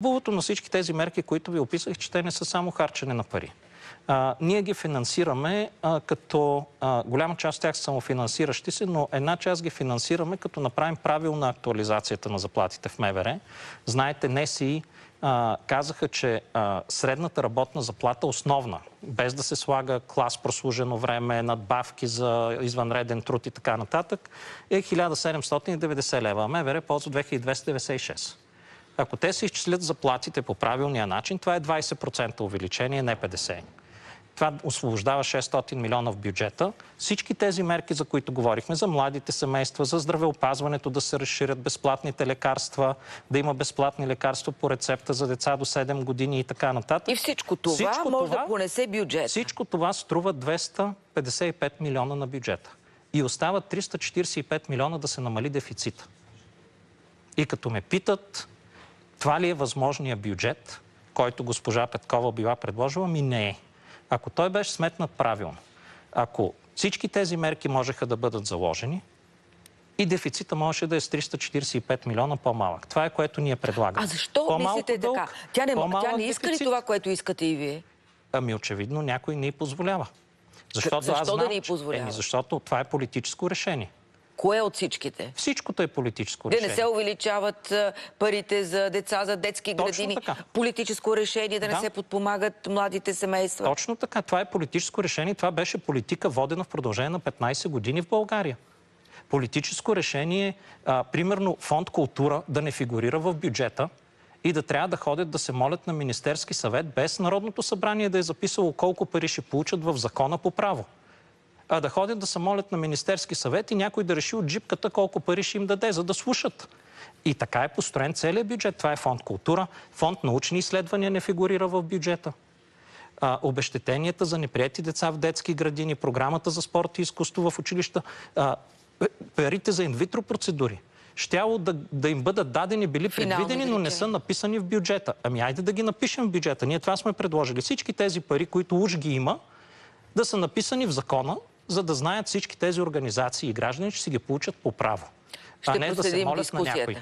Хубавото на всички тези мерки, които ви описах, че те не са само харчене на пари. Ние ги финансираме като голяма част от тях са самофинансиращи се, но една част ги финансираме като направим правилна актуализацията на заплатите в МВР. Знаете, НСИ казаха, че средната работна заплата основна, без да се слага клас прослужено време, надбавки за извънреден труд и така нататък, е 1790 лева, а МВР ползва 2296. Ако те се изчислят заплатите по правилния начин, това е 20% увеличение, не 50%. Това освобождава 600 милиона в бюджета. Всички тези мерки, за които говорихме, за младите семейства, за здравеопазването, да се разширят безплатните лекарства, да има безплатни лекарства по рецепта за деца до 7 години и така нататък. И всичко това може да понесе бюджет. Всичко това струва 255 милиона на бюджета. И остава 345 милиона да се намали дефицита. И като ме питат, това ли е възможният бюджет, който госпожа Петкова била предложила, ми не е. Ако той беше сметнат правилно, ако всички тези мерки можеха да бъдат заложени, и дефицита можеше да е с 345 милиона по-малък. Това е, което ние предлагаме. А защо мислите така? Тя не иска ли това, което искате и вие? Ами очевидно някой не й позволява. Защо да ни позволява? Защото това е политическо решение. Кое от всичките? Всичкото е политическо решение. Да не се увеличават парите за деца, за детски градини. Политическо решение да не се подпомагат младите семейства. Точно така. Това е политическо решение. Това беше политика, водена в продължение на 15 години в България. Политическо решение, примерно фонд култура да не фигурира в бюджета и да трябва да ходят да се молят на Министерски съвет, без Народното събрание да е записало колко пари ще получат в закона по право. А да ходят да се молят на Министерски съвет и някой да реши от джипката колко пари ще им даде, за да слушат. И така е построен целият бюджет. Това е фонд култура, фонд научни изследвания не фигурира в бюджета. Обезщетенията за неприети деца в детски градини, програмата за спорт и изкуство в училища, парите за инвитро процедури. Щяло да им бъдат дадени, били предвидени, но не са написани в бюджета. Ами айде да ги напишем в бюджета. Ние това сме предложили. Всички тези пари, които уж ги има, да са написани в закона, за да знаят всички тези организации и граждани, че си ги получат по право. А не да се молят на някой.